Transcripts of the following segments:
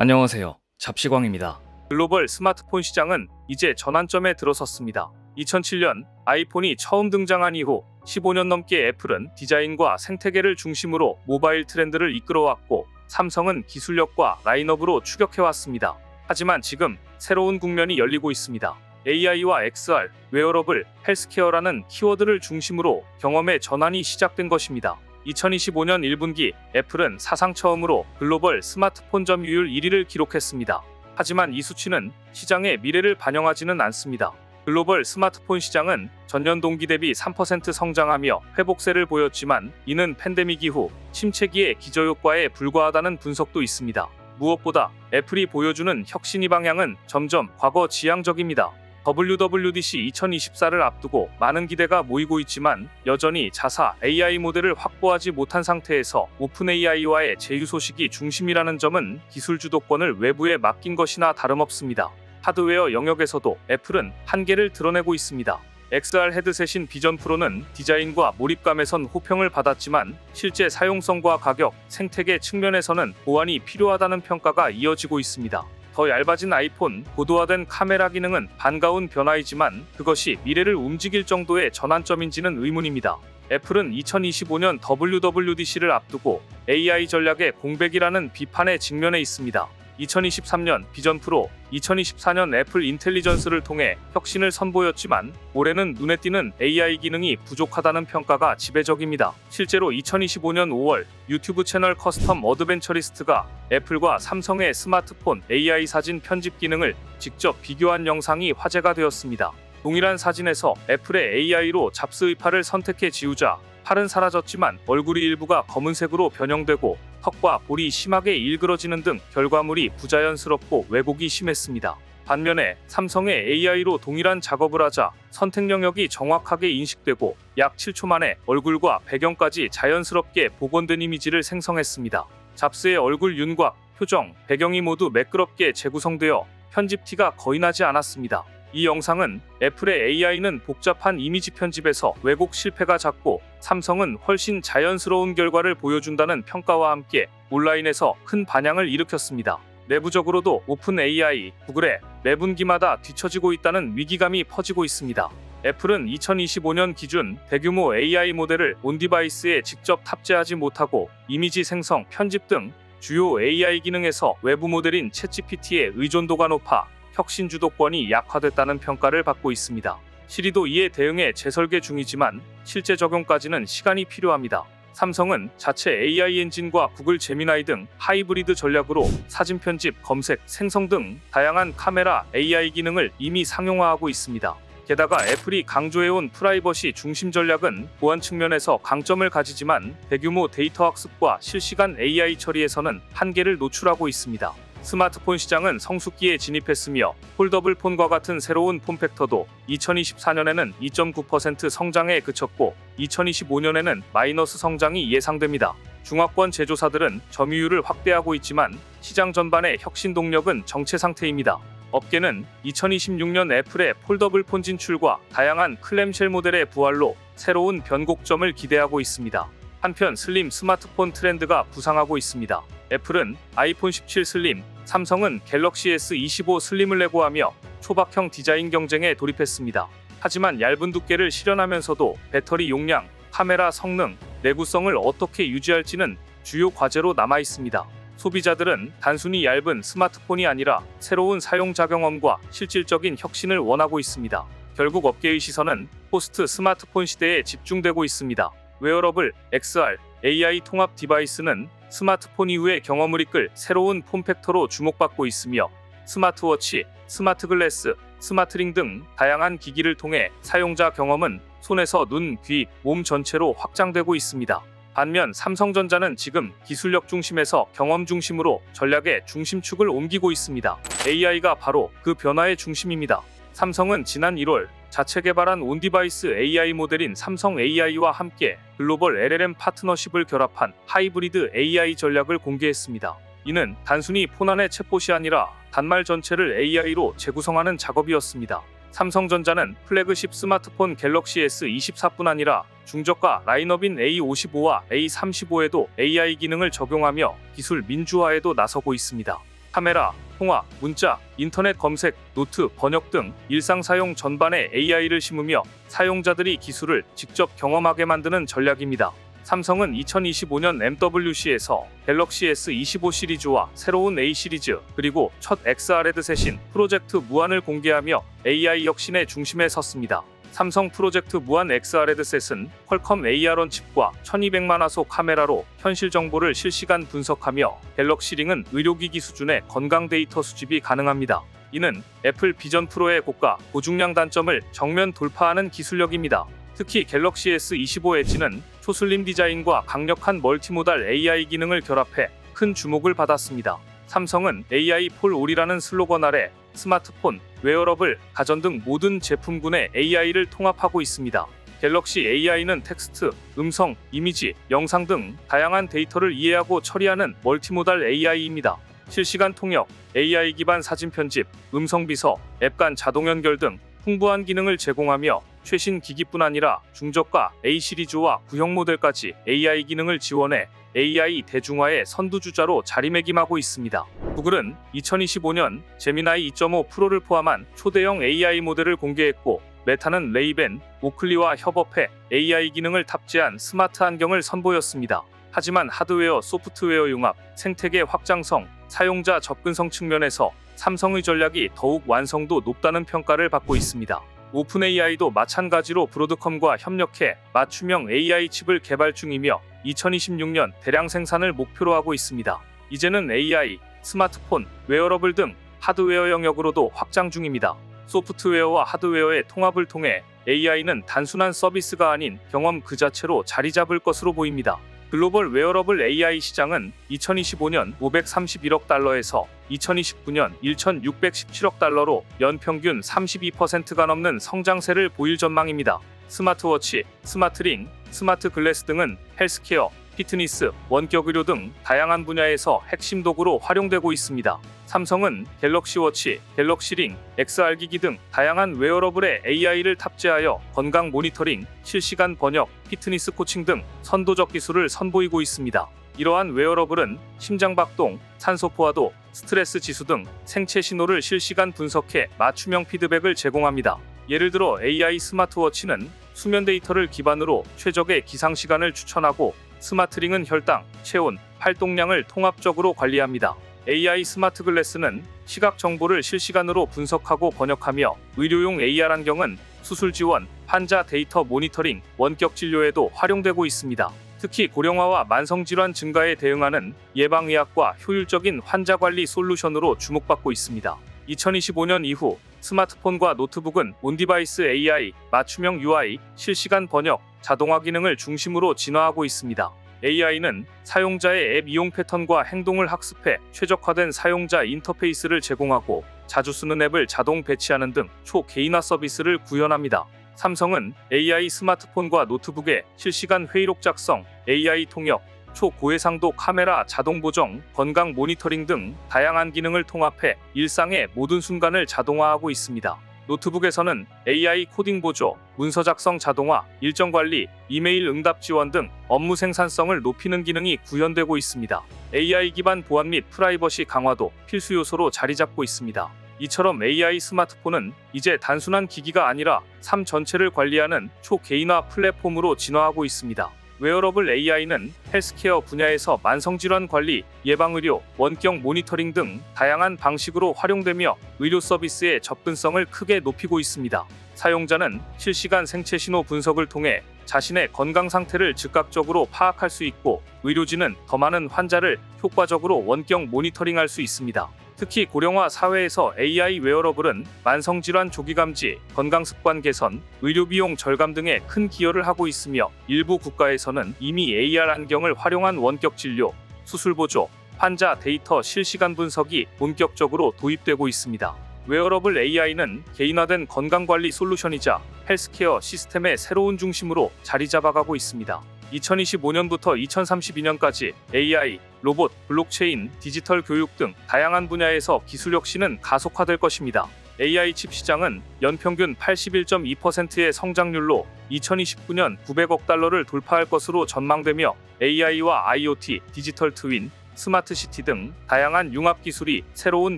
안녕하세요. 잡시광입니다. 글로벌 스마트폰 시장은 이제 전환점에 들어섰습니다. 2007년 아이폰이 처음 등장한 이후 15년 넘게 애플은 디자인과 생태계를 중심으로 모바일 트렌드를 이끌어왔고, 삼성은 기술력과 라인업으로 추격해왔습니다. 하지만 지금 새로운 국면이 열리고 있습니다. AI와 XR, 웨어러블, 헬스케어라는 키워드를 중심으로 경험의 전환이 시작된 것입니다. 2025년 1분기 애플은 사상 처음으로 글로벌 스마트폰 점유율 1위를 기록했습니다. 하지만 이 수치는 시장의 미래를 반영하지는 않습니다. 글로벌 스마트폰 시장은 전년 동기 대비 3% 성장하며 회복세를 보였지만, 이는 팬데믹 이후 침체기의 기저효과에 불과하다는 분석도 있습니다. 무엇보다 애플이 보여주는 혁신의 방향은 점점 과거 지향적입니다. WWDC 2024를 앞두고 많은 기대가 모이고 있지만, 여전히 자사 AI 모델을 확보하지 못한 상태에서 오픈AI와의 제휴 소식이 중심이라는 점은 기술 주도권을 외부에 맡긴 것이나 다름없습니다. 하드웨어 영역에서도 애플은 한계를 드러내고 있습니다. XR 헤드셋인 비전 프로는 디자인과 몰입감에선 호평을 받았지만, 실제 사용성과 가격, 생태계 측면에서는 보완이 필요하다는 평가가 이어지고 있습니다. 더 얇아진 아이폰, 고도화된 카메라 기능은 반가운 변화이지만, 그것이 미래를 움직일 정도의 전환점인지는 의문입니다. 애플은 2025년 WWDC를 앞두고 AI 전략의 공백이라는 비판에 직면해 있습니다. 2023년 비전 프로, 2024년 애플 인텔리전스를 통해 혁신을 선보였지만, 올해는 눈에 띄는 AI 기능이 부족하다는 평가가 지배적입니다. 실제로 2025년 5월 유튜브 채널 커스텀 어드벤처리스트가 애플과 삼성의 스마트폰 AI 사진 편집 기능을 직접 비교한 영상이 화제가 되었습니다. 동일한 사진에서 애플의 AI로 잡스 의파를 선택해 지우자 팔은 사라졌지만 얼굴이 일부가 검은색으로 변형되고 턱과 볼이 심하게 일그러지는 등 결과물이 부자연스럽고 왜곡이 심했습니다. 반면에 삼성의 AI로 동일한 작업을 하자 선택 영역이 정확하게 인식되고 약 7초 만에 얼굴과 배경까지 자연스럽게 복원된 이미지를 생성했습니다. 잡스의 얼굴 윤곽, 표정, 배경이 모두 매끄럽게 재구성되어 편집 티가 거의 나지 않았습니다. 이 영상은 애플의 AI는 복잡한 이미지 편집에서 왜곡 실패가 잦고, 삼성은 훨씬 자연스러운 결과를 보여준다는 평가와 함께 온라인에서 큰 반향을 일으켰습니다. 내부적으로도 오픈 AI, 구글의 매분기마다 뒤처지고 있다는 위기감이 퍼지고 있습니다. 애플은 2025년 기준 대규모 AI 모델을 온디바이스에 직접 탑재하지 못하고, 이미지 생성, 편집 등 주요 AI 기능에서 외부 모델인 챗GPT의 의존도가 높아 혁신 주도권이 약화됐다는 평가를 받고 있습니다. 시리도 이에 대응해 재설계 중이지만, 실제 적용까지는 시간이 필요합니다. 삼성은 자체 AI 엔진과 구글 제미나이 등 하이브리드 전략으로 사진 편집, 검색, 생성 등 다양한 카메라 AI 기능을 이미 상용화하고 있습니다. 게다가 애플이 강조해온 프라이버시 중심 전략은 보안 측면에서 강점을 가지지만, 대규모 데이터 학습과 실시간 AI 처리에서는 한계를 노출하고 있습니다. 스마트폰 시장은 성숙기에 진입했으며, 폴더블 폰과 같은 새로운 폼팩터도 2024년에는 2.9% 성장에 그쳤고 2025년에는 마이너스 성장이 예상됩니다. 중화권 제조사들은 점유율을 확대하고 있지만, 시장 전반의 혁신 동력은 정체 상태입니다. 업계는 2026년 애플의 폴더블 폰 진출과 다양한 클램쉘 모델의 부활로 새로운 변곡점을 기대하고 있습니다. 한편 슬림 스마트폰 트렌드가 부상하고 있습니다. 애플은 아이폰 17 슬림, 삼성은 갤럭시 S25 슬림을 내고하며 초박형 디자인 경쟁에 돌입했습니다. 하지만 얇은 두께를 실현하면서도 배터리 용량, 카메라 성능, 내구성을 어떻게 유지할지는 주요 과제로 남아 있습니다. 소비자들은 단순히 얇은 스마트폰이 아니라 새로운 사용자 경험과 실질적인 혁신을 원하고 있습니다. 결국 업계의 시선은 포스트 스마트폰 시대에 집중되고 있습니다. 웨어러블, XR, AI 통합 디바이스는 스마트폰 이후의 경험을 이끌 새로운 폼팩터로 주목받고 있으며, 스마트워치, 스마트글래스, 스마트링 등 다양한 기기를 통해 사용자 경험은 손에서 눈, 귀, 몸 전체로 확장되고 있습니다. 반면 삼성전자는 지금 기술력 중심에서 경험 중심으로 전략의 중심축을 옮기고 있습니다. AI가 바로 그 변화의 중심입니다. 삼성은 지난 1월 자체 개발한 온디바이스 AI 모델인 삼성 AI와 함께 글로벌 LLM 파트너십을 결합한 하이브리드 AI 전략을 공개했습니다. 이는 단순히 폰 안의 챗봇이 아니라 단말 전체를 AI로 재구성하는 작업이었습니다. 삼성전자는 플래그십 스마트폰 갤럭시 S24뿐 아니라 중저가 라인업인 A55와 A35에도 AI 기능을 적용하며 기술 민주화에도 나서고 있습니다. 카메라, 통화, 문자, 인터넷 검색, 노트, 번역 등 일상 사용 전반에 AI를 심으며 사용자들이 기술을 직접 경험하게 만드는 전략입니다. 삼성은 2025년 MWC에서 갤럭시 S25 시리즈와 새로운 A 시리즈, 그리고 첫 XR 헤드셋인 프로젝트 무한을 공개하며 AI 혁신의 중심에 섰습니다. 삼성 프로젝트 무한 XR 헤드셋은 퀄컴 AR1 칩과 1200만 화소 카메라로 현실 정보를 실시간 분석하며 갤럭시 링은 의료기기 수준의 건강 데이터 수집이 가능합니다. 이는 애플 비전 프로의 고가, 고중량 단점을 정면 돌파하는 기술력입니다. 특히 갤럭시 S25 엣지는 초슬림 디자인과 강력한 멀티모달 AI 기능을 결합해 큰 주목을 받았습니다. 삼성은 AI 폴 올이라는 슬로건 아래 스마트폰, 웨어러블, 가전 등 모든 제품군에 AI를 통합하고 있습니다. 갤럭시 AI는 텍스트, 음성, 이미지, 영상 등 다양한 데이터를 이해하고 처리하는 멀티모달 AI입니다. 실시간 통역, AI 기반 사진 편집, 음성 비서, 앱 간 자동 연결 등 풍부한 기능을 제공하며 최신 기기뿐 아니라 중저가 A 시리즈와 구형 모델까지 AI 기능을 지원해 AI 대중화의 선두주자로 자리매김하고 있습니다. 구글은 2025년 제미나이 2.5 프로를 포함한 초대형 AI 모델을 공개했고, 메타는 레이벤, 오클리와 협업해 AI 기능을 탑재한 스마트 안경을 선보였습니다. 하지만 하드웨어, 소프트웨어 융합, 생태계 확장성, 사용자 접근성 측면에서 삼성의 전략이 더욱 완성도 높다는 평가를 받고 있습니다. 오픈AI도 마찬가지로 브로드컴과 협력해 맞춤형 AI 칩을 개발 중이며 2026년 대량 생산을 목표로 하고 있습니다. 이제는 AI, 스마트폰, 웨어러블 등 하드웨어 영역으로도 확장 중입니다. 소프트웨어와 하드웨어의 통합을 통해 AI는 단순한 서비스가 아닌 경험 그 자체로 자리 잡을 것으로 보입니다. 글로벌 웨어러블 AI 시장은 2025년 531억 달러에서 2029년 1,617억 달러로 연평균 32%가 넘는 성장세를 보일 전망입니다. 스마트워치, 스마트링, 스마트 글래스 등은 헬스케어, 피트니스, 원격 의료 등 다양한 분야에서 핵심 도구로 활용되고 있습니다. 삼성은 갤럭시 워치, 갤럭시 링, XR 기기 등 다양한 웨어러블에 AI를 탑재하여 건강 모니터링, 실시간 번역, 피트니스 코칭 등 선도적 기술을 선보이고 있습니다. 이러한 웨어러블은 심장 박동, 산소 포화도, 스트레스 지수 등 생체 신호를 실시간 분석해 맞춤형 피드백을 제공합니다. 예를 들어 AI 스마트워치는 수면 데이터를 기반으로 최적의 기상 시간을 추천하고, 스마트링은 혈당, 체온, 활동량을 통합적으로 관리합니다. AI 스마트 글래스는 시각 정보를 실시간으로 분석하고 번역하며, 의료용 AR 안경은 수술 지원, 환자 데이터 모니터링, 원격 진료에도 활용되고 있습니다. 특히 고령화와 만성질환 증가에 대응하는 예방의학과 효율적인 환자 관리 솔루션으로 주목받고 있습니다. 2025년 이후 스마트폰과 노트북은 온디바이스 AI, 맞춤형 UI, 실시간 번역, 자동화 기능을 중심으로 진화하고 있습니다. AI는 사용자의 앱 이용 패턴과 행동을 학습해 최적화된 사용자 인터페이스를 제공하고, 자주 쓰는 앱을 자동 배치하는 등 초개인화 서비스를 구현합니다. 삼성은 AI 스마트폰과 노트북에 실시간 회의록 작성, AI 통역, 초고해상도 카메라 자동 보정, 건강 모니터링 등 다양한 기능을 통합해 일상의 모든 순간을 자동화하고 있습니다. 노트북에서는 AI 코딩 보조, 문서 작성 자동화, 일정 관리, 이메일 응답 지원 등 업무 생산성을 높이는 기능이 구현되고 있습니다. AI 기반 보안 및 프라이버시 강화도 필수 요소로 자리 잡고 있습니다. 이처럼 AI 스마트폰은 이제 단순한 기기가 아니라 삶 전체를 관리하는 초개인화 플랫폼으로 진화하고 있습니다. 웨어러블 AI는 헬스케어 분야에서 만성질환 관리, 예방의료, 원격 모니터링 등 다양한 방식으로 활용되며 의료 서비스의 접근성을 크게 높이고 있습니다. 사용자는 실시간 생체 신호 분석을 통해 자신의 건강 상태를 즉각적으로 파악할 수 있고, 의료진은 더 많은 환자를 효과적으로 원격 모니터링할 수 있습니다. 특히 고령화 사회에서 AI 웨어러블은 만성질환 조기 감지, 건강습관 개선, 의료비용 절감 등에 큰 기여를 하고 있으며, 일부 국가에서는 이미 AR 안경을 활용한 원격 진료, 수술 보조, 환자 데이터 실시간 분석이 본격적으로 도입되고 있습니다. 웨어러블 AI는 개인화된 건강관리 솔루션이자 헬스케어 시스템의 새로운 중심으로 자리 잡아가고 있습니다. 2025년부터 2032년까지 AI, 로봇, 블록체인, 디지털 교육 등 다양한 분야에서 기술 혁신은 가속화될 것입니다. AI 칩 시장은 연평균 81.2%의 성장률로 2029년 900억 달러를 돌파할 것으로 전망되며, AI와 IoT, 디지털 트윈, 스마트시티 등 다양한 융합 기술이 새로운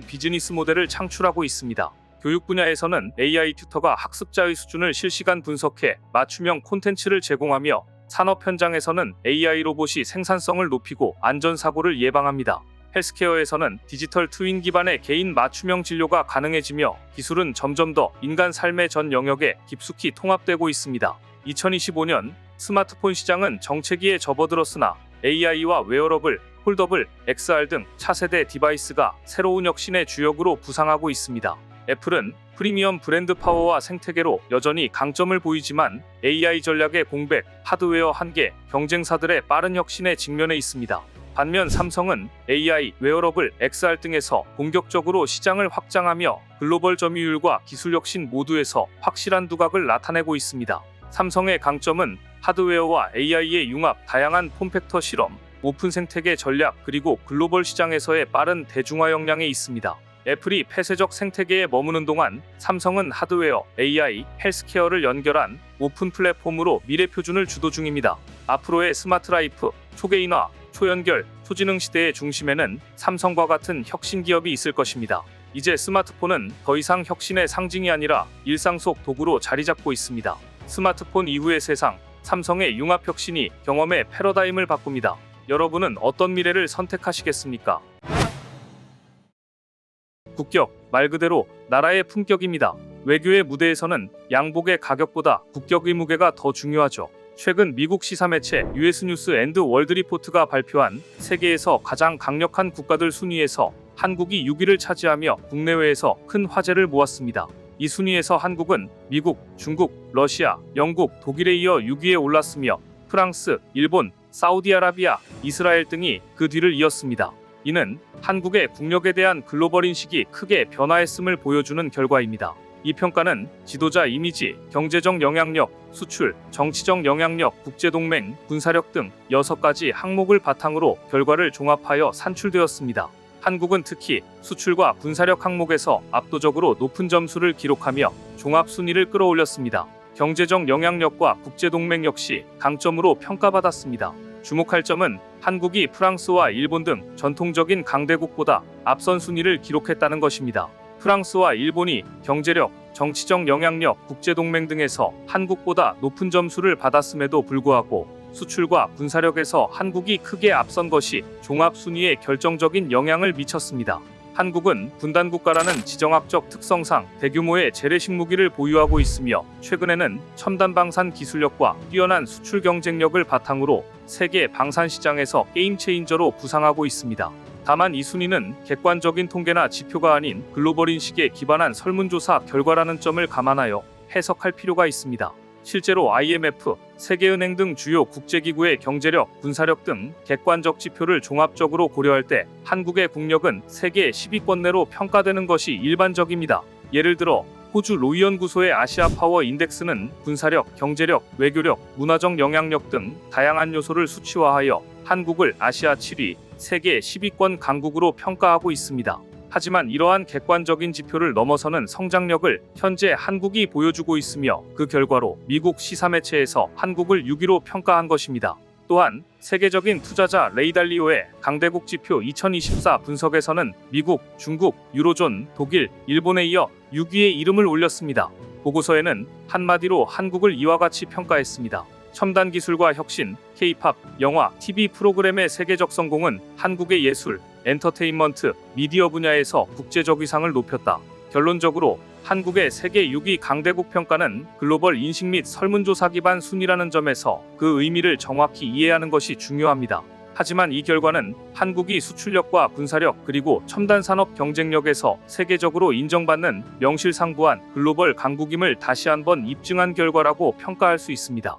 비즈니스 모델을 창출하고 있습니다. 교육 분야에서는 AI 튜터가 학습자의 수준을 실시간 분석해 맞춤형 콘텐츠를 제공하며 산업 현장에서는 AI 로봇이 생산성을 높이고 안전사고를 예방합니다. 헬스케어에서는 디지털 트윈 기반의 개인 맞춤형 진료가 가능해지며 기술은 점점 더 인간 삶의 전 영역에 깊숙이 통합되고 있습니다. 2025년 스마트폰 시장은 정체기에 접어들었으나 AI와 웨어러블, 폴더블, XR 등 차세대 디바이스가 새로운 혁신의 주역으로 부상하고 있습니다. 애플은 프리미엄 브랜드 파워와 생태계로 여전히 강점을 보이지만 AI 전략의 공백, 하드웨어 한계, 경쟁사들의 빠른 혁신에 직면해 있습니다. 반면 삼성은 AI, 웨어러블, XR 등에서 본격적으로 시장을 확장하며 글로벌 점유율과 기술 혁신 모두에서 확실한 두각을 나타내고 있습니다. 삼성의 강점은 하드웨어와 AI의 융합, 다양한 폼팩터 실험, 오픈 생태계 전략, 그리고 글로벌 시장에서의 빠른 대중화 역량에 있습니다. 애플이 폐쇄적 생태계에 머무는 동안 삼성은 하드웨어, AI, 헬스케어를 연결한 오픈 플랫폼으로 미래 표준을 주도 중입니다. 앞으로의 스마트 라이프, 초개인화, 초연결, 초지능 시대의 중심에는 삼성과 같은 혁신 기업이 있을 것입니다. 이제 스마트폰은 더 이상 혁신의 상징이 아니라 일상 속 도구로 자리 잡고 있습니다. 스마트폰 이후의 세상, 삼성의 융합 혁신이 경험의 패러다임을 바꿉니다. 여러분은 어떤 미래를 선택하시겠습니까? 국격, 말 그대로 나라의 품격입니다. 외교의 무대에서는 양복의 가격보다 국격의 무게가 더 중요하죠. 최근 미국 시사매체 US 뉴스 앤드 월드 리포트가 발표한 세계에서 가장 강력한 국가들 순위에서 한국이 6위를 차지하며 국내외에서 큰 화제를 모았습니다. 이 순위에서 한국은 미국, 중국, 러시아, 영국, 독일에 이어 6위에 올랐으며 프랑스, 일본, 사우디아라비아, 이스라엘 등이 그 뒤를 이었습니다. 이는 한국의 국력에 대한 글로벌 인식이 크게 변화했음을 보여주는 결과입니다. 이 평가는 지도자 이미지, 경제적 영향력, 수출, 정치적 영향력, 국제동맹, 군사력 등 6가지 항목을 바탕으로 결과를 종합하여 산출되었습니다. 한국은 특히 수출과 군사력 항목에서 압도적으로 높은 점수를 기록하며 종합 순위를 끌어올렸습니다. 경제적 영향력과 국제동맹 역시 강점으로 평가받았습니다. 주목할 점은 한국이 프랑스와 일본 등 전통적인 강대국보다 앞선 순위를 기록했다는 것입니다. 프랑스와 일본이 경제력, 정치적 영향력, 국제동맹 등에서 한국보다 높은 점수를 받았음에도 불구하고 수출과 군사력에서 한국이 크게 앞선 것이 종합 순위에 결정적인 영향을 미쳤습니다. 한국은 분단국가라는 지정학적 특성상 대규모의 재래식 무기를 보유하고 있으며 최근에는 첨단 방산 기술력과 뛰어난 수출 경쟁력을 바탕으로 세계 방산 시장에서 게임 체인저로 부상하고 있습니다. 다만 이 순위는 객관적인 통계나 지표가 아닌 글로벌 인식에 기반한 설문조사 결과라는 점을 감안하여 해석할 필요가 있습니다. 실제로 IMF, 세계은행 등 주요 국제기구의 경제력, 군사력 등 객관적 지표를 종합적으로 고려할 때 한국의 국력은 세계 10위권 내로 평가되는 것이 일반적입니다. 예를 들어 호주 로이연구소의 아시아 파워 인덱스는 군사력, 경제력, 외교력, 문화적 영향력 등 다양한 요소를 수치화하여 한국을 아시아 7위, 세계 10위권 강국으로 평가하고 있습니다. 하지만 이러한 객관적인 지표를 넘어서는 성장력을 현재 한국이 보여주고 있으며 그 결과로 미국 시사매체에서 한국을 6위로 평가한 것입니다. 또한 세계적인 투자자 레이달리오의 강대국 지표 2024 분석에서는 미국, 중국, 유로존, 독일, 일본에 이어 6위에 이름을 올렸습니다. 보고서에는 한마디로 한국을 이와 같이 평가했습니다. 첨단 기술과 혁신, K-팝, 영화, TV 프로그램의 세계적 성공은 한국의 예술, 엔터테인먼트, 미디어 분야에서 국제적 위상을 높였다. 결론적으로 한국의 세계 6위 강대국 평가는 글로벌 인식 및 설문조사 기반 순위라는 점에서 그 의미를 정확히 이해하는 것이 중요합니다. 하지만 이 결과는 한국이 수출력과 군사력 그리고 첨단 산업 경쟁력에서 세계적으로 인정받는 명실상부한 글로벌 강국임을 다시 한번 입증한 결과라고 평가할 수 있습니다.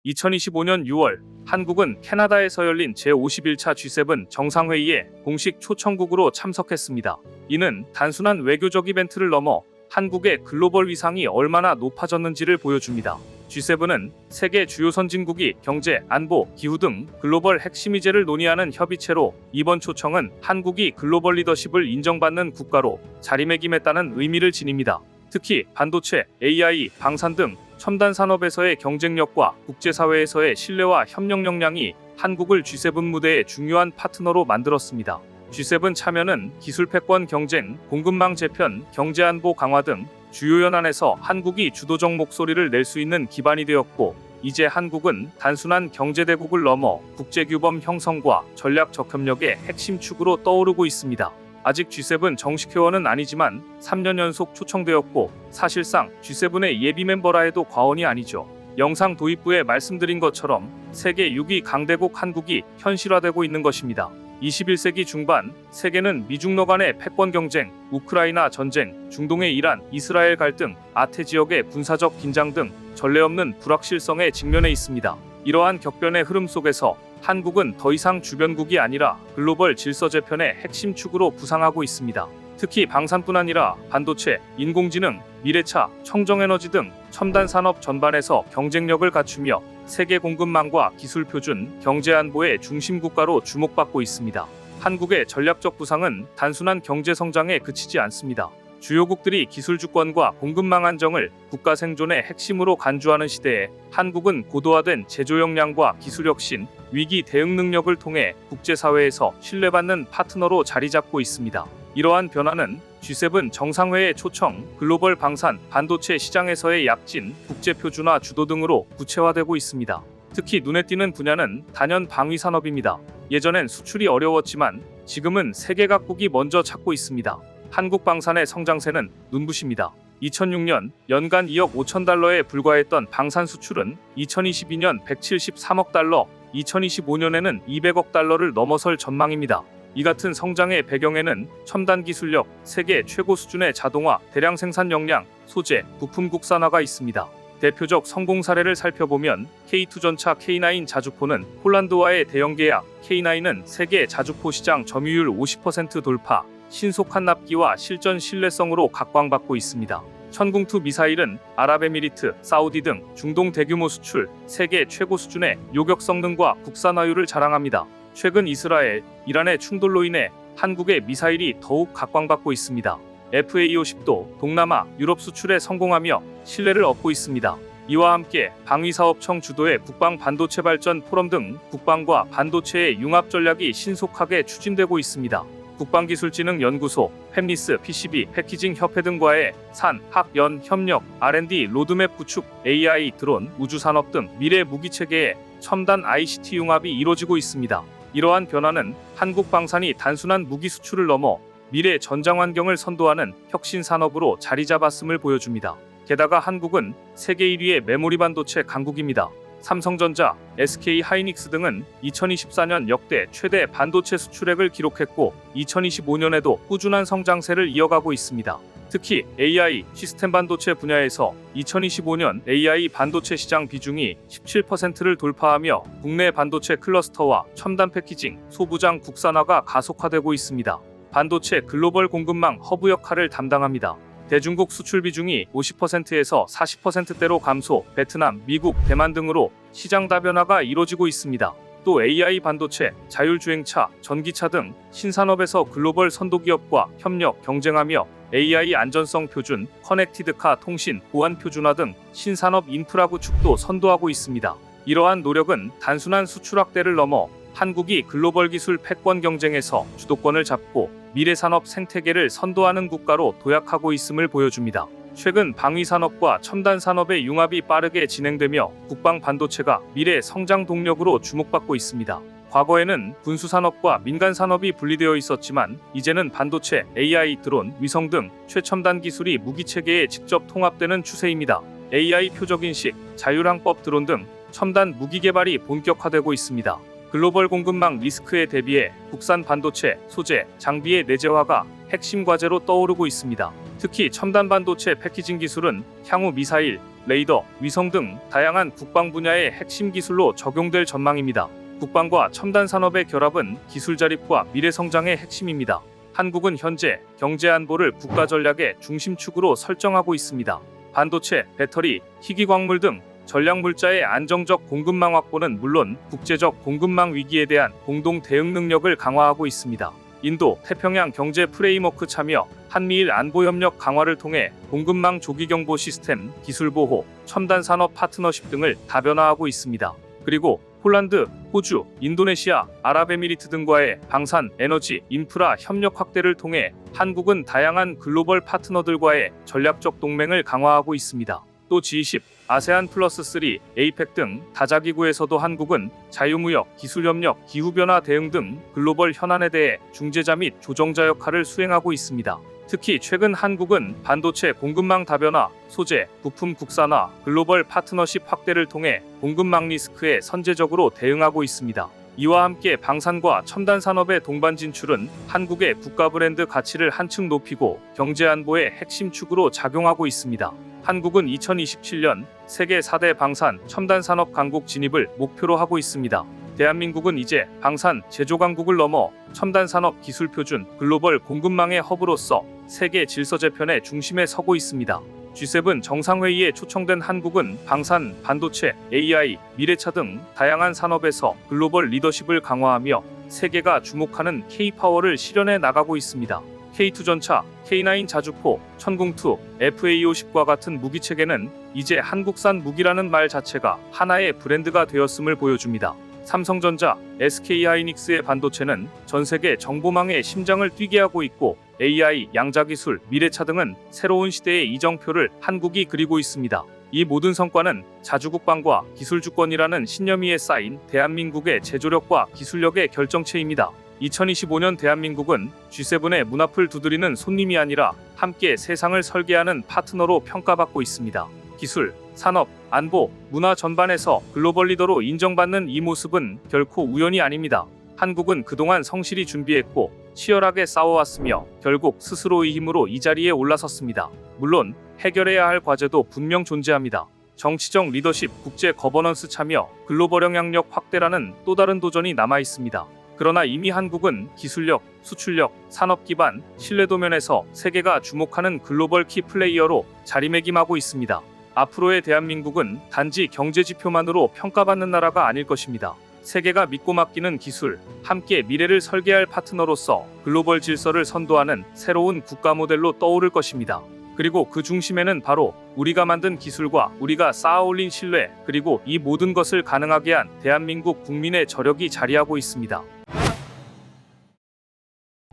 2025년 6월 한국은 캐나다에서 열린 제51차 G7 정상회의에 공식 초청국으로 참석했습니다. 이는 단순한 외교적 이벤트를 넘어 한국의 글로벌 위상이 얼마나 높아졌는지를 보여줍니다. G7은 세계 주요 선진국이 경제, 안보, 기후 등 글로벌 핵심 이제를 논의하는 협의체로 이번 초청은 한국이 글로벌 리더십을 인정받는 국가로 자리매김했다는 의미를 지닙니다. 특히 반도체, AI, 방산 등 첨단 산업에서의 경쟁력과 국제사회에서의 신뢰와 협력 역량이 한국을 G7 무대의 중요한 파트너로 만들었습니다. G7 참여는 기술 패권 경쟁, 공급망 재편, 경제 안보 강화 등 주요 현안에서 한국이 주도적 목소리를 낼 수 있는 기반이 되었고, 이제 한국은 단순한 경제대국을 넘어 국제규범 형성과 전략적 협력의 핵심 축으로 떠오르고 있습니다. 아직 G7 정식 회원은 아니지만 3년 연속 초청되었고, 사실상 G7의 예비 멤버라 해도 과언이 아니죠. 영상 도입부에 말씀드린 것처럼 세계 6위 강대국 한국이 현실화되고 있는 것입니다. 21세기 중반, 세계는 미중러 간의 패권 경쟁, 우크라이나 전쟁, 중동의 이란, 이스라엘 갈등, 아태 지역의 군사적 긴장 등 전례 없는 불확실성에 직면해 있습니다. 이러한 격변의 흐름 속에서 한국은 더 이상 주변국이 아니라 글로벌 질서 재편의 핵심 축으로 부상하고 있습니다. 특히 방산뿐 아니라 반도체, 인공지능, 미래차, 청정에너지 등 첨단 산업 전반에서 경쟁력을 갖추며 세계 공급망과 기술 표준, 경제 안보의 중심 국가로 주목받고 있습니다. 한국의 전략적 부상은 단순한 경제 성장에 그치지 않습니다. 주요국들이 기술 주권과 공급망 안정을 국가 생존의 핵심으로 간주하는 시대에 한국은 고도화된 제조 역량과 기술 혁신, 위기 대응 능력을 통해 국제사회에서 신뢰받는 파트너로 자리 잡고 있습니다. 이러한 변화는 G7 정상회의 초청, 글로벌 방산, 반도체 시장에서의 약진, 국제 표준화 주도 등으로 구체화되고 있습니다. 특히 눈에 띄는 분야는 단연 방위 산업입니다. 예전엔 수출이 어려웠지만 지금은 세계 각국이 먼저 찾고 있습니다. 한국 방산의 성장세는 눈부십니다. 2006년 연간 2억 5천 달러에 불과했던 방산 수출은 2022년 173억 달러, 2025년에는 200억 달러를 넘어설 전망입니다. 이 같은 성장의 배경에는 첨단 기술력, 세계 최고 수준의 자동화, 대량 생산 역량, 소재, 부품 국산화가 있습니다. 대표적 성공 사례를 살펴보면 K2전차 K9 자주포는 폴란드와의 대형 계약, K9은 세계 자주포 시장 점유율 50% 돌파, 신속한 납기와 실전 신뢰성으로 각광받고 있습니다. 천궁2 미사일은 아랍에미리트, 사우디 등 중동 대규모 수출, 세계 최고 수준의 요격 성능과 국산화율을 자랑합니다. 최근 이스라엘, 이란의 충돌로 인해 한국의 미사일이 더욱 각광받고 있습니다. FA-50도 동남아, 유럽 수출에 성공하며 신뢰를 얻고 있습니다. 이와 함께 방위사업청 주도의 국방반도체 발전 포럼 등 국방과 반도체의 융합 전략이 신속하게 추진되고 있습니다. 국방기술진흥연구소, 팹리스 PCB 패키징 협회 등과의 산, 학, 연 협력, R&D 로드맵 구축, AI, 드론, 우주산업 등 미래 무기체계의 첨단 ICT 융합이 이뤄지고 있습니다. 이러한 변화는 한국 방산이 단순한 무기 수출을 넘어 미래 전장 환경을 선도하는 혁신 산업으로 자리 잡았음을 보여줍니다. 게다가 한국은 세계 1위의 메모리 반도체 강국입니다. 삼성전자, SK 하이닉스 등은 2024년 역대 최대 반도체 수출액을 기록했고 2025년에도 꾸준한 성장세를 이어가고 있습니다. 특히 AI, 시스템 반도체 분야에서 2025년 AI 반도체 시장 비중이 17%를 돌파하며 국내 반도체 클러스터와 첨단 패키징, 소부장 국산화가 가속화되고 있습니다. 반도체 글로벌 공급망 허브 역할을 담당합니다. 대중국 수출 비중이 50%에서 40%대로 감소, 베트남, 미국, 대만 등으로 시장 다변화가 이뤄지고 있습니다. 또 AI 반도체, 자율주행차, 전기차 등 신산업에서 글로벌 선도기업과 협력, 경쟁하며 AI 안전성 표준, 커넥티드카 통신, 보안 표준화 등 신산업 인프라 구축도 선도하고 있습니다. 이러한 노력은 단순한 수출 확대를 넘어 한국이 글로벌 기술 패권 경쟁에서 주도권을 잡고 미래 산업 생태계를 선도하는 국가로 도약하고 있음을 보여줍니다. 최근 방위 산업과 첨단 산업의 융합이 빠르게 진행되며 국방 반도체가 미래 성장 동력으로 주목받고 있습니다. 과거에는 군수 산업과 민간 산업이 분리되어 있었지만 이제는 반도체, AI, 드론, 위성 등 최첨단 기술이 무기 체계에 직접 통합되는 추세입니다. AI 표적인식, 자율항법 드론 등 첨단 무기 개발이 본격화되고 있습니다. 글로벌 공급망 리스크에 대비해 국산 반도체, 소재, 장비의 내재화가 핵심 과제로 떠오르고 있습니다. 특히 첨단 반도체 패키징 기술은 향후 미사일, 레이더, 위성 등 다양한 국방 분야의 핵심 기술로 적용될 전망입니다. 국방과 첨단 산업의 결합은 기술 자립과 미래 성장의 핵심입니다. 한국은 현재 경제 안보를 국가 전략의 중심축으로 설정하고 있습니다. 반도체, 배터리, 희귀광물 등 전략물자의 안정적 공급망 확보는 물론 국제적 공급망 위기에 대한 공동 대응 능력을 강화하고 있습니다. 인도 태평양 경제 프레임워크 참여, 한미일 안보협력 강화를 통해 공급망 조기경보 시스템, 기술보호, 첨단 산업 파트너십 등을 다변화하고 있습니다. 그리고 폴란드, 호주, 인도네시아, 아랍에미리트 등과의 방산, 에너지, 인프라 협력 확대를 통해 한국은 다양한 글로벌 파트너들과의 전략적 동맹을 강화하고 있습니다. 또 G20, 아세안 플러스 3, 에이펙 등 다자기구에서도 한국은 자유무역, 기술협력, 기후변화 대응 등 글로벌 현안에 대해 중재자 및 조정자 역할을 수행하고 있습니다. 특히 최근 한국은 반도체 공급망 다변화, 소재, 부품 국산화, 글로벌 파트너십 확대를 통해 공급망 리스크에 선제적으로 대응하고 있습니다. 이와 함께 방산과 첨단 산업의 동반 진출은 한국의 국가 브랜드 가치를 한층 높이고 경제 안보의 핵심 축으로 작용하고 있습니다. 한국은 2027년 세계 4대 방산 첨단 산업 강국 진입을 목표로 하고 있습니다. 대한민국은 이제 방산 제조 강국을 넘어 첨단 산업 기술 표준 글로벌 공급망의 허브로서 세계 질서 재편의 중심에 서고 있습니다. G7 정상회의에 초청된 한국은 방산, 반도체, AI, 미래차 등 다양한 산업에서 글로벌 리더십을 강화하며 세계가 주목하는 K-파워를 실현해 나가고 있습니다. K2 전차, K9 자주포, 천궁2, FA50과 같은 무기체계는 이제 한국산 무기라는 말 자체가 하나의 브랜드가 되었음을 보여줍니다. 삼성전자, SK하이닉스의 반도체는 전 세계 정보망의 심장을 뛰게 하고 있고 AI, 양자기술, 미래차 등은 새로운 시대의 이정표를 한국이 그리고 있습니다. 이 모든 성과는 자주국방과 기술주권이라는 신념 위에 쌓인 대한민국의 제조력과 기술력의 결정체입니다. 2025년 대한민국은 G7의 문 앞을 두드리는 손님이 아니라 함께 세상을 설계하는 파트너로 평가받고 있습니다. 기술, 산업, 안보, 문화 전반에서 글로벌 리더로 인정받는 이 모습은 결코 우연이 아닙니다. 한국은 그동안 성실히 준비했고 치열하게 싸워왔으며 결국 스스로의 힘으로 이 자리에 올라섰습니다. 물론 해결해야 할 과제도 분명 존재합니다. 정치적 리더십, 국제 거버넌스 참여, 글로벌 영향력 확대라는 또 다른 도전이 남아 있습니다. 그러나 이미 한국은 기술력, 수출력, 산업 기반, 신뢰도 면에서 세계가 주목하는 글로벌 키 플레이어로 자리매김하고 있습니다. 앞으로의 대한민국은 단지 경제 지표만으로 평가받는 나라가 아닐 것입니다. 세계가 믿고 맡기는 기술, 함께 미래를 설계할 파트너로서 글로벌 질서를 선도하는 새로운 국가 모델로 떠오를 것입니다. 그리고 그 중심에는 바로 우리가 만든 기술과 우리가 쌓아올린 신뢰, 그리고 이 모든 것을 가능하게 한 대한민국 국민의 저력이 자리하고 있습니다.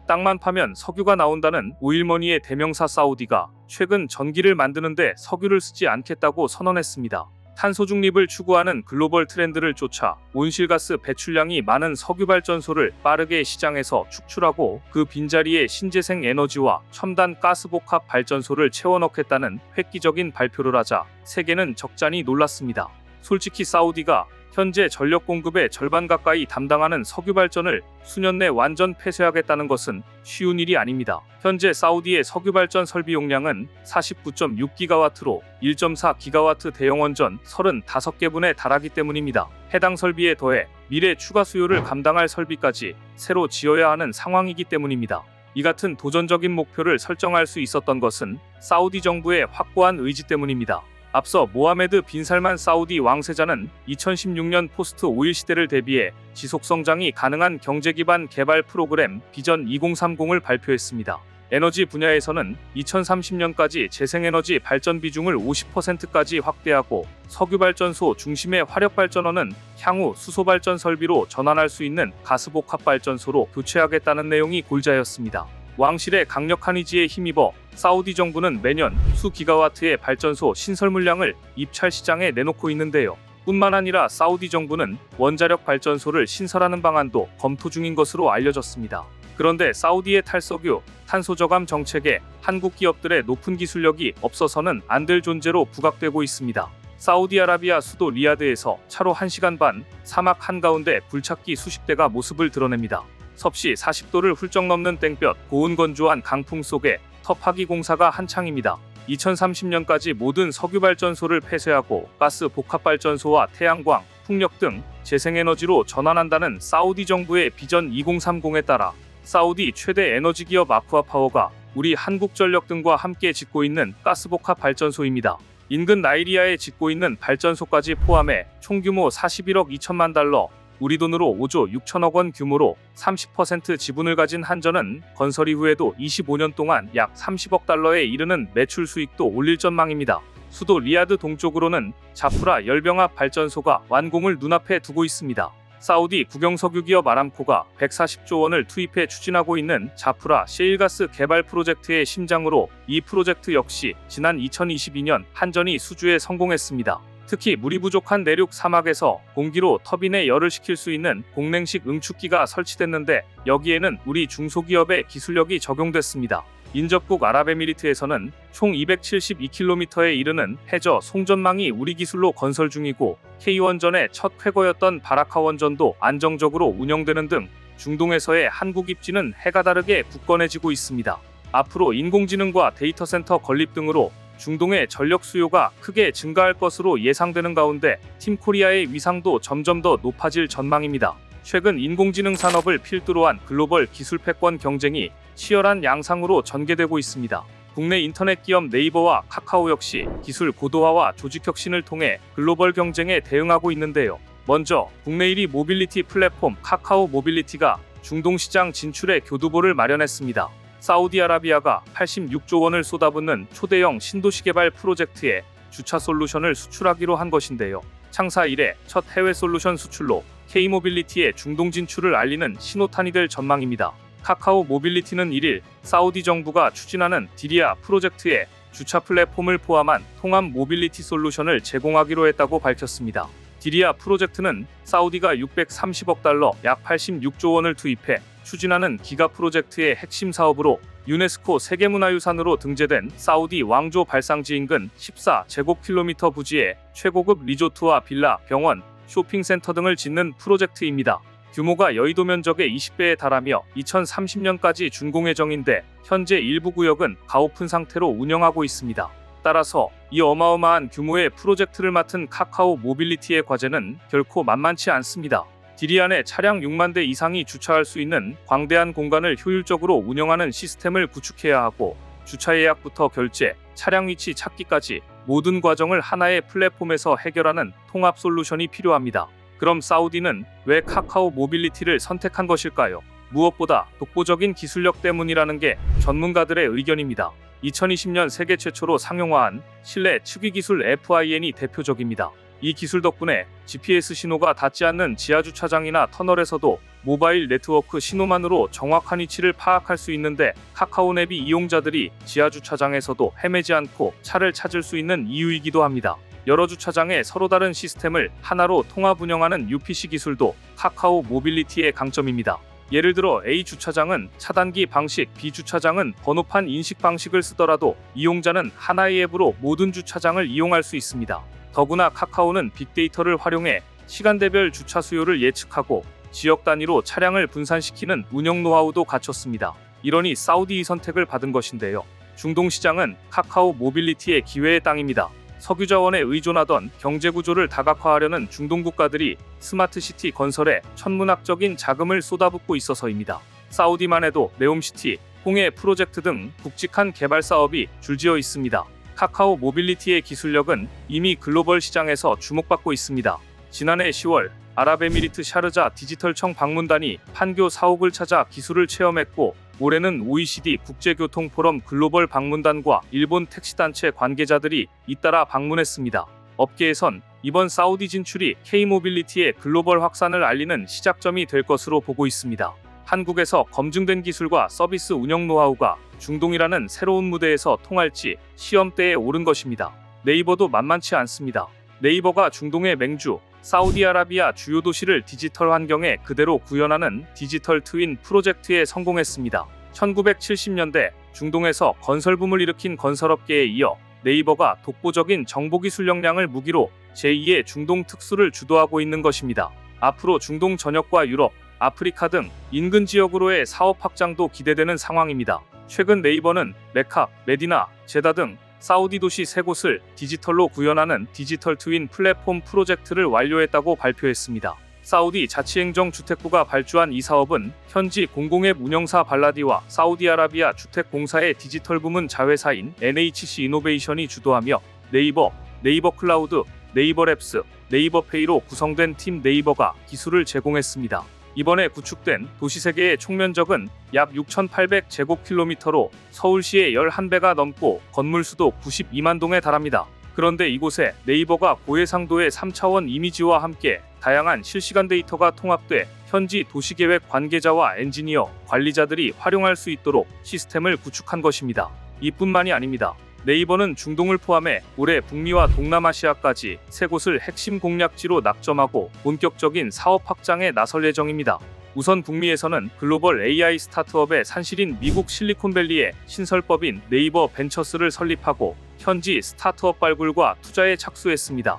땅만 파면 석유가 나온다는 오일머니의 대명사 사우디가 최근 전기를 만드는데 석유를 쓰지 않겠다고 선언했습니다. 탄소 중립을 추구하는 글로벌 트렌드를 쫓아 온실가스 배출량이 많은 석유발전소를 빠르게 시장에서 축출하고 그 빈자리에 신재생 에너지와 첨단 가스복합 발전소를 채워넣겠다는 획기적인 발표를 하자 세계는 적잖이 놀랐습니다. 솔직히 사우디가 현재 전력 공급의 절반 가까이 담당하는 석유 발전을 수년 내 완전 폐쇄하겠다는 것은 쉬운 일이 아닙니다. 현재 사우디의 석유 발전 설비 용량은 49.6기가와트로 1.4기가와트 대형 원전 35개분에 달하기 때문입니다. 해당 설비에 더해 미래 추가 수요를 감당할 설비까지 새로 지어야 하는 상황이기 때문입니다. 이 같은 도전적인 목표를 설정할 수 있었던 것은 사우디 정부의 확고한 의지 때문입니다. 앞서 모하메드 빈 살만 사우디 왕세자는 2016년 포스트 오일 시대를 대비해 지속성장이 가능한 경제 기반 개발 프로그램 비전 2030을 발표했습니다. 에너지 분야에서는 2030년까지 재생에너지 발전 비중을 50%까지 확대하고 석유발전소 중심의 화력발전원은 향후 수소발전 설비로 전환할 수 있는 가스복합발전소로 교체하겠다는 내용이 골자였습니다. 왕실의 강력한 의지에 힘입어 사우디 정부는 매년 수 기가와트의 발전소 신설 물량을 입찰 시장에 내놓고 있는데요. 뿐만 아니라 사우디 정부는 원자력 발전소를 신설하는 방안도 검토 중인 것으로 알려졌습니다. 그런데 사우디의 탈석유, 탄소 저감 정책에 한국 기업들의 높은 기술력이 없어서는 안 될 존재로 부각되고 있습니다. 사우디아라비아 수도 리야드에서 차로 1시간 반, 사막 한가운데 불찾기 수십 대가 모습을 드러냅니다. 섭씨 40도를 훌쩍 넘는 땡볕, 고온 건조한 강풍 속에 터파기 공사가 한창입니다. 2030년까지 모든 석유발전소를 폐쇄하고 가스 복합발전소와 태양광, 풍력 등 재생에너지로 전환한다는 사우디 정부의 비전 2030에 따라 사우디 최대 에너지 기업 아쿠아파워가 우리 한국전력 등과 함께 짓고 있는 가스복합발전소입니다. 인근 나이리아에 짓고 있는 발전소까지 포함해 총규모 41억 2천만 달러, 우리 돈으로 5조 6천억 원 규모로 30% 지분을 가진 한전은 건설 이후에도 25년 동안 약 30억 달러에 이르는 매출 수익도 올릴 전망입니다. 수도 리야드 동쪽으로는 자프라 열병합 발전소가 완공을 눈앞에 두고 있습니다. 사우디 국영석유 기업 아람코가 140조 원을 투입해 추진하고 있는 자프라 셰일가스 개발 프로젝트의 심장으로 이 프로젝트 역시 지난 2022년 한전이 수주에 성공했습니다. 특히 물이 부족한 내륙 사막에서 공기로 터빈에 열을 식힐 수 있는 공냉식 응축기가 설치됐는데 여기에는 우리 중소기업의 기술력이 적용됐습니다. 인접국 아랍에미리트에서는 총 272km에 이르는 해저 송전망이 우리 기술로 건설 중이고 K 원전의 첫 쾌거였던 바라카 원전도 안정적으로 운영되는 등 중동에서의 한국 입지는 해가 다르게 굳건해지고 있습니다. 앞으로 인공지능과 데이터 센터 건립 등으로 중동의 전력 수요가 크게 증가할 것으로 예상되는 가운데 팀코리아의 위상도 점점 더 높아질 전망입니다. 최근 인공지능 산업을 필두로 한 글로벌 기술 패권 경쟁이 치열한 양상으로 전개되고 있습니다. 국내 인터넷 기업 네이버와 카카오 역시 기술 고도화와 조직 혁신을 통해 글로벌 경쟁에 대응하고 있는데요. 먼저 국내 1위 모빌리티 플랫폼 카카오 모빌리티가 중동 시장 진출에 교두보를 마련했습니다. 사우디아라비아가 86조 원을 쏟아붓는 초대형 신도시 개발 프로젝트에 주차 솔루션을 수출하기로 한 것인데요. 창사 이래 첫 해외 솔루션 수출로 K모빌리티의 중동 진출을 알리는 신호탄이 될 전망입니다. 카카오 모빌리티는 1일 사우디 정부가 추진하는 디리아 프로젝트에 주차 플랫폼을 포함한 통합 모빌리티 솔루션을 제공하기로 했다고 밝혔습니다. 디리아 프로젝트는 사우디가 630억 달러 약 86조 원을 투입해 추진하는 기가 프로젝트의 핵심 사업으로 유네스코 세계문화유산으로 등재된 사우디 왕조 발상지 인근 14제곱킬로미터 부지에 최고급 리조트와 빌라, 병원, 쇼핑센터 등을 짓는 프로젝트입니다. 규모가 여의도 면적의 20배에 달하며 2030년까지 준공 예정인데 현재 일부 구역은 가오픈 상태로 운영하고 있습니다. 따라서 이 어마어마한 규모의 프로젝트를 맡은 카카오 모빌리티의 과제는 결코 만만치 않습니다. 디리아 내 차량 6만 대 이상이 주차할 수 있는 광대한 공간을 효율적으로 운영하는 시스템을 구축해야 하고 주차 예약부터 결제, 차량 위치 찾기까지 모든 과정을 하나의 플랫폼에서 해결하는 통합 솔루션이 필요합니다. 그럼 사우디는 왜 카카오 모빌리티를 선택한 것일까요? 무엇보다 독보적인 기술력 때문이라는 게 전문가들의 의견입니다. 2020년 세계 최초로 상용화한 실내 측위 기술 FIN이 대표적입니다. 이 기술 덕분에 GPS 신호가 닿지 않는 지하주차장이나 터널에서도 모바일 네트워크 신호만으로 정확한 위치를 파악할 수 있는데 카카오 앱이 이용자들이 지하주차장에서도 헤매지 않고 차를 찾을 수 있는 이유이기도 합니다. 여러 주차장의 서로 다른 시스템을 하나로 통합 운영하는 UPC 기술도 카카오 모빌리티의 강점입니다. 예를 들어 A 주차장은 차단기 방식, B 주차장은 번호판 인식 방식을 쓰더라도 이용자는 하나의 앱으로 모든 주차장을 이용할 수 있습니다. 더구나 카카오는 빅데이터를 활용해 시간대별 주차 수요를 예측하고 지역 단위로 차량을 분산시키는 운영 노하우도 갖췄습니다. 이러니 사우디 선택을 받은 것인데요. 중동 시장은 카카오 모빌리티의 기회의 땅입니다. 석유 자원에 의존하던 경제 구조를 다각화하려는 중동 국가들이 스마트시티 건설에 천문학적인 자금을 쏟아붓고 있어서입니다. 사우디만 해도 네옴시티, 홍해 프로젝트 등 굵직한 개발 사업이 줄지어 있습니다. 카카오 모빌리티의 기술력은 이미 글로벌 시장에서 주목받고 있습니다. 지난해 10월 아랍에미리트 샤르자 디지털청 방문단이 판교 사옥을 찾아 기술을 체험했고 올해는 OECD 국제교통포럼 글로벌 방문단과 일본 택시단체 관계자들이 잇따라 방문했습니다. 업계에선 이번 사우디 진출이 K모빌리티의 글로벌 확산을 알리는 시작점이 될 것으로 보고 있습니다. 한국에서 검증된 기술과 서비스 운영 노하우가 중동이라는 새로운 무대에서 통할지 시험대에 오른 것입니다. 네이버도 만만치 않습니다. 네이버가 중동의 맹주, 사우디아라비아 주요 도시를 디지털 환경에 그대로 구현하는 디지털 트윈 프로젝트에 성공했습니다. 1970년대 중동에서 건설붐을 일으킨 건설업계에 이어 네이버가 독보적인 정보기술 역량을 무기로 제2의 중동 특수를 주도하고 있는 것입니다. 앞으로 중동 전역과 유럽, 아프리카 등 인근 지역으로의 사업 확장도 기대되는 상황입니다. 최근 네이버는 메카, 메디나, 제다 등 사우디 도시 3곳을 디지털로 구현하는 디지털 트윈 플랫폼 프로젝트를 완료했다고 발표했습니다. 사우디 자치행정주택부가 발주한 이 사업은 현지 공공앱 운영사 발라디와 사우디아라비아 주택공사의 디지털 부문 자회사인 NHC 이노베이션이 주도하며 네이버, 네이버 클라우드, 네이버 랩스, 네이버페이로 구성된 팀 네이버가 기술을 제공했습니다. 이번에 구축된 도시세계의 총면적은 약 6,800제곱킬로미터로 서울시의 11배가 넘고 건물 수도 92만 동에 달합니다. 그런데 이곳에 네이버가 고해상도의 3차원 이미지와 함께 다양한 실시간 데이터가 통합돼 현지 도시계획 관계자와 엔지니어, 관리자들이 활용할 수 있도록 시스템을 구축한 것입니다. 이뿐만이 아닙니다. 네이버는 중동을 포함해 올해 북미와 동남아시아까지 3곳을 핵심 공략지로 낙점하고 본격적인 사업 확장에 나설 예정입니다. 우선 북미에서는 글로벌 AI 스타트업의 산실인 미국 실리콘밸리의 신설법인 네이버 벤처스를 설립하고 현지 스타트업 발굴과 투자에 착수했습니다.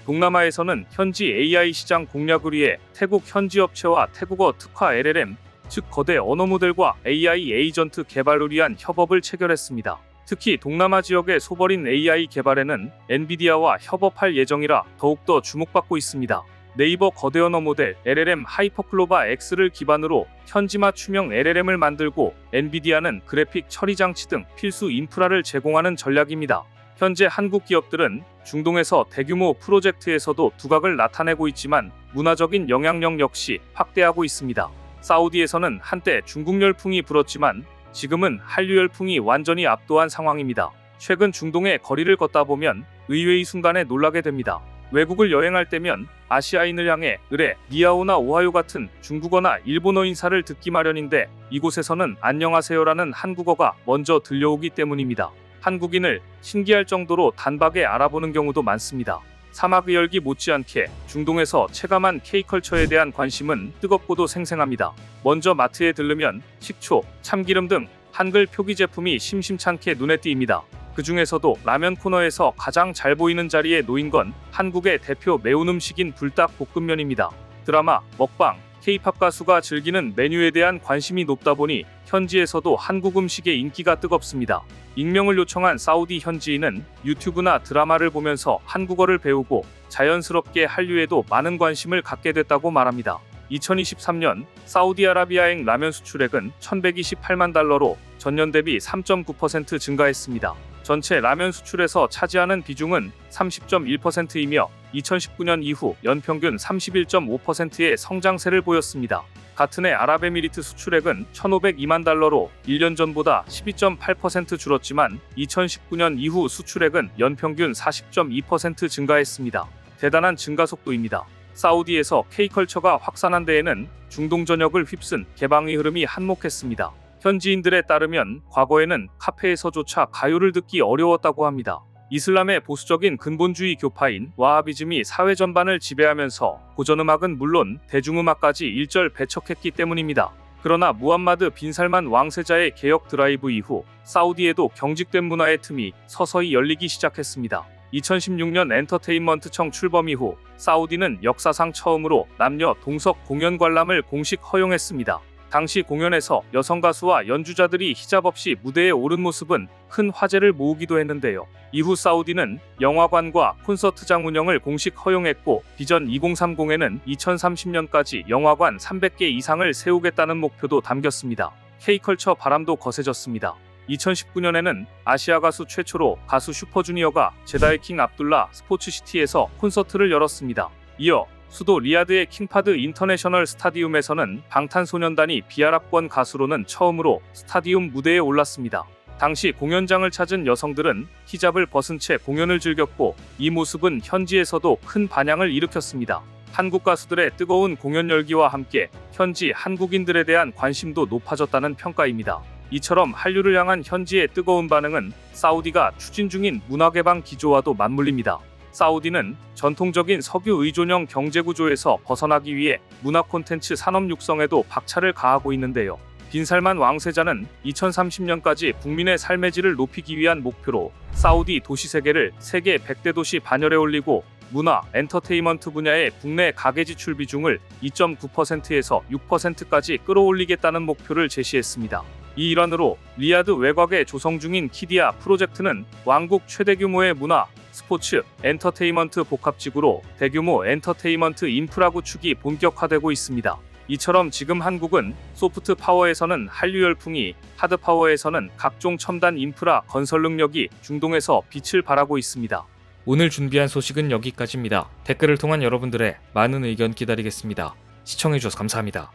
동남아에서는 현지 AI 시장 공략을 위해 태국 현지 업체와 태국어 특화 LLM, 즉 거대 언어 모델과 AI 에이전트 개발을 위한 협업을 체결했습니다. 특히 동남아 지역의 소버린 AI 개발에는 엔비디아와 협업할 예정이라 더욱더 주목받고 있습니다. 네이버 거대 언어 모델 LLM 하이퍼클로바 X를 기반으로 현지 맞춤형 LLM을 만들고 엔비디아는 그래픽 처리 장치 등 필수 인프라를 제공하는 전략입니다. 현재 한국 기업들은 중동에서 대규모 프로젝트에서도 두각을 나타내고 있지만 문화적인 영향력 역시 확대하고 있습니다. 사우디에서는 한때 중국 열풍이 불었지만 지금은 한류 열풍이 완전히 압도한 상황입니다. 최근 중동의 거리를 걷다 보면 의외의 순간에 놀라게 됩니다. 외국을 여행할 때면 아시아인을 향해 으레, 니아오나 오하요 같은 중국어나 일본어 인사를 듣기 마련인데 이곳에서는 안녕하세요라는 한국어가 먼저 들려오기 때문입니다. 한국인을 신기할 정도로 단박에 알아보는 경우도 많습니다. 사막의 열기 못지않게 중동에서 체감한 K컬처에 대한 관심은 뜨겁고도 생생합니다. 먼저 마트에 들르면 식초, 참기름 등 한글 표기 제품이 심심찮게 눈에 띄입니다. 그 중에서도 라면 코너에서 가장 잘 보이는 자리에 놓인 건 한국의 대표 매운 음식인 불닭볶음면입니다. 드라마, 먹방, K-팝 가수가 즐기는 메뉴에 대한 관심이 높다 보니 현지에서도 한국 음식의 인기가 뜨겁습니다. 익명을 요청한 사우디 현지인은 유튜브나 드라마를 보면서 한국어를 배우고 자연스럽게 한류에도 많은 관심을 갖게 됐다고 말합니다. 2023년 사우디아라비아행 라면 수출액은 1,128만 달러로 전년 대비 3.9% 증가했습니다. 전체 라면 수출에서 차지하는 비중은 30.1%이며 2019년 이후 연평균 31.5%의 성장세를 보였습니다. 같은 해 아랍에미리트 수출액은 1,502만 달러로 1년 전보다 12.8% 줄었지만 2019년 이후 수출액은 연평균 40.2% 증가했습니다. 대단한 증가 속도입니다. 사우디에서 K컬처가 확산한 데에는 중동 전역을 휩쓴 개방의 흐름이 한몫했습니다. 현지인들에 따르면 과거에는 카페에서조차 가요를 듣기 어려웠다고 합니다. 이슬람의 보수적인 근본주의 교파인 와하비즘이 사회 전반을 지배하면서 고전음악은 물론 대중음악까지 일절 배척했기 때문입니다. 그러나 무함마드 빈 살만 왕세자의 개혁 드라이브 이후 사우디에도 경직된 문화의 틈이 서서히 열리기 시작했습니다. 2016년 엔터테인먼트청 출범 이후 사우디는 역사상 처음으로 남녀 동석 공연 관람을 공식 허용했습니다. 당시 공연에서 여성 가수와 연주자들이 히잡 없이 무대에 오른 모습은 큰 화제를 모으기도 했는데요. 이후 사우디는 영화관과 콘서트장 운영을 공식 허용했고 비전 2030에는 2030년까지 영화관 300개 이상을 세우겠다는 목표도 담겼습니다. K컬처 바람도 거세졌습니다. 2019년에는 아시아 가수 최초로 가수 슈퍼주니어가 제다의 킹 압둘라 스포츠시티에서 콘서트를 열었습니다. 이어 수도 리야드의 킹파드 인터내셔널 스타디움에서는 방탄소년단이 비아랍권 가수로는 처음으로 스타디움 무대에 올랐습니다. 당시 공연장을 찾은 여성들은 히잡을 벗은 채 공연을 즐겼고 이 모습은 현지에서도 큰 반향을 일으켰습니다. 한국 가수들의 뜨거운 공연 열기와 함께 현지 한국인들에 대한 관심도 높아졌다는 평가입니다. 이처럼 한류를 향한 현지의 뜨거운 반응은 사우디가 추진 중인 문화개방 기조와도 맞물립니다. 사우디는 전통적인 석유 의존형 경제구조에서 벗어나기 위해 문화 콘텐츠 산업 육성에도 박차를 가하고 있는데요. 빈살만 왕세자는 2030년까지 국민의 삶의 질을 높이기 위한 목표로 사우디 도시세계를 세계 100대 도시 반열에 올리고 문화, 엔터테인먼트 분야의 국내 가계 지출 비중을 2.9%에서 6%까지 끌어올리겠다는 목표를 제시했습니다. 이 일환으로 리야드 외곽에 조성 중인 키디아 프로젝트는 왕국 최대 규모의 문화, 스포츠, 엔터테인먼트 복합지구로 대규모 엔터테인먼트 인프라 구축이 본격화되고 있습니다. 이처럼 지금 한국은 소프트 파워에서는 한류 열풍이, 하드 파워에서는 각종 첨단 인프라 건설 능력이 중동에서 빛을 발하고 있습니다. 오늘 준비한 소식은 여기까지입니다. 댓글을 통한 여러분들의 많은 의견 기다리겠습니다. 시청해주셔서 감사합니다.